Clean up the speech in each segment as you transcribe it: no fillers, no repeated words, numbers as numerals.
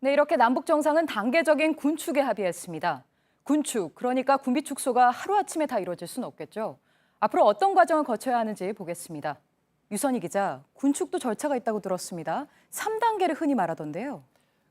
네, 이렇게 남북 정상은 단계적인 군축에 합의했습니다. 군축, 그러니까 군비 축소가 하루아침에 다 이루어질 수는 없겠죠. 앞으로 어떤 과정을 거쳐야 하는지 보겠습니다. 유선희 기자, 군축도 절차가 있다고 들었습니다. 3단계를 흔히 말하던데요.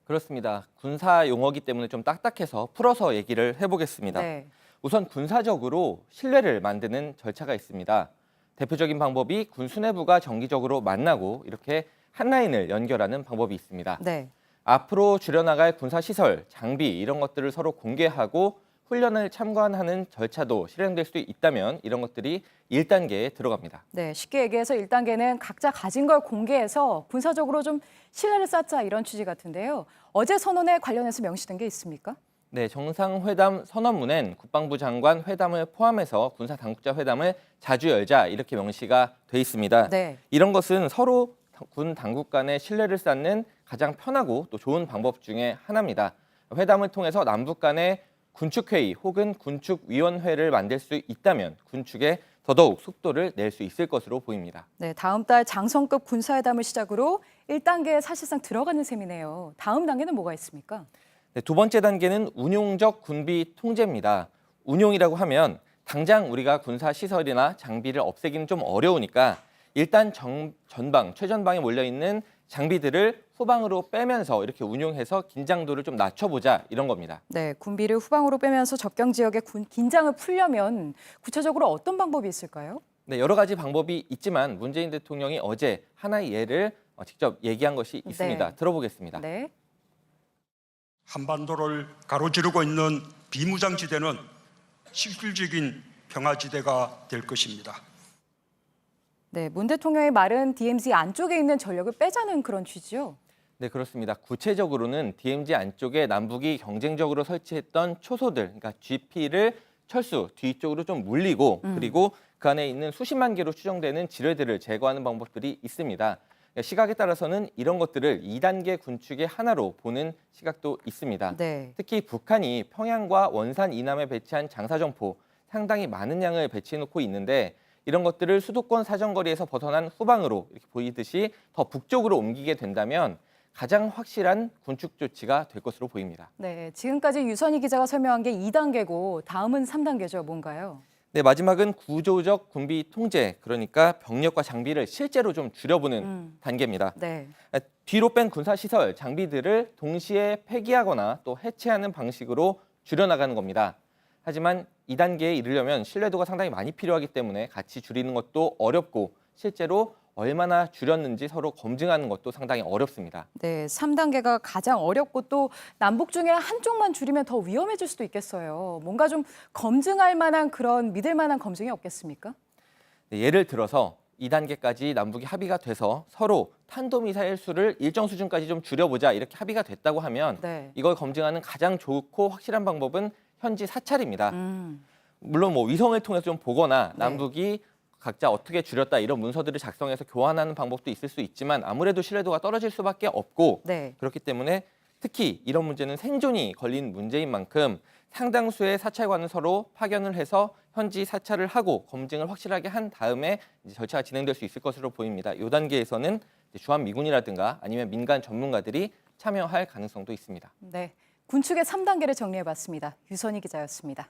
그렇습니다. 군사 용어기 때문에 좀 딱딱해서 풀어서 얘기를 해보겠습니다. 네. 우선 군사적으로 신뢰를 만드는 절차가 있습니다. 대표적인 방법이 군 수뇌부가 정기적으로 만나고 이렇게 한 라인을 연결하는 방법이 있습니다. 네. 앞으로 줄여나갈 군사시설, 장비 이런 것들을 서로 공개하고 훈련을 참관하는 절차도 실행될 수 있다면 이런 것들이 1단계에 들어갑니다. 네, 쉽게 얘기해서 1단계는 각자 가진 걸 공개해서 군사적으로 좀 신뢰를 쌓자 이런 취지 같은데요. 어제 선언에 관련해서 명시된 게 있습니까? 네, 정상회담 선언문엔 국방부 장관 회담을 포함해서 군사 당국자 회담을 자주 열자 이렇게 명시가 돼 있습니다. 네. 이런 것은 서로 군 당국 간의 신뢰를 쌓는 가장 편하고 또 좋은 방법 중에 하나입니다. 회담을 통해서 남북 간의 군축회의 혹은 군축위원회를 만들 수 있다면 군축에 더더욱 속도를 낼 수 있을 것으로 보입니다. 네, 다음 달 장성급 군사회담을 시작으로 1단계에 사실상 들어가는 셈이네요. 다음 단계는 뭐가 있습니까? 네, 두 번째 단계는 운용적 군비 통제입니다. 운용이라고 하면 당장 우리가 군사 시설이나 장비를 없애기는 좀 어려우니까 일단 전방, 최전방에 몰려있는 장비들을 후방으로 빼면서 이렇게 운용해서 긴장도를 좀 낮춰보자 이런 겁니다. 네, 군비를 후방으로 빼면서 접경 지역의 긴장을 풀려면 구체적으로 어떤 방법이 있을까요? 네, 여러 가지 방법이 있지만 문재인 대통령이 어제 하나의 예를 직접 얘기한 것이 있습니다. 네. 들어보겠습니다. 네. 한반도를 가로지르고 있는 비무장지대는 실질적인 평화지대가 될 것입니다. 네, 문 대통령의 말은 DMZ 안쪽에 있는 전력을 빼자는 그런 취지요. 네, 그렇습니다. 구체적으로는 DMZ 안쪽에 남북이 경쟁적으로 설치했던 초소들, 그러니까 GP를 철수 뒤쪽으로 좀 물리고 그리고 그 안에 있는 수십만 개로 추정되는 지뢰들을 제거하는 방법들이 있습니다. 시각에 따라서는 이런 것들을 2단계 군축의 하나로 보는 시각도 있습니다. 네. 특히 북한이 평양과 원산 이남에 배치한 장사정포 상당히 많은 양을 배치해놓고 있는데 이런 것들을 수도권 사정거리에서 벗어난 후방으로 이렇게 보이듯이 더 북쪽으로 옮기게 된다면 가장 확실한 군축 조치가 될 것으로 보입니다. 네, 지금까지 유선희 기자가 설명한 게 2단계고 다음은 3단계죠. 뭔가요? 네, 마지막은 구조적 군비 통제, 그러니까 병력과 장비를 실제로 좀 줄여보는 단계입니다. 네. 뒤로 뺀 군사시설, 장비들을 동시에 폐기하거나 또 해체하는 방식으로 줄여나가는 겁니다. 하지만 2단계에 이르려면 신뢰도가 상당히 많이 필요하기 때문에 같이 줄이는 것도 어렵고 실제로 얼마나 줄였는지 서로 검증하는 것도 상당히 어렵습니다. 네, 3단계가 가장 어렵고 또 남북 중에 한쪽만 줄이면 더 위험해질 수도 있겠어요. 뭔가 좀 검증할 만한 그런 믿을 만한 검증이 없겠습니까? 네, 예를 들어서 2단계까지 남북이 합의가 돼서 서로 탄도미사일 수를 일정 수준까지 좀 줄여보자 이렇게 합의가 됐다고 하면 네. 이걸 검증하는 가장 좋고 확실한 방법은 현지 사찰입니다. 물론 뭐 위성을 통해서 좀 보거나 남북이 각자 어떻게 줄였다 이런 문서들을 작성해서 교환하는 방법도 있을 수 있지만 아무래도 신뢰도가 떨어질 수밖에 없고 네. 그렇기 때문에 특히 이런 문제는 생존이 걸린 문제인 만큼 상당수의 사찰관을 서로 파견을 해서 현지 사찰을 하고 검증을 확실하게 한 다음에 이제 절차가 진행될 수 있을 것으로 보입니다. 이 단계에서는 주한미군이라든가 아니면 민간 전문가들이 참여할 가능성도 있습니다. 네, 군축의 3단계를 정리해봤습니다. 유선희 기자였습니다.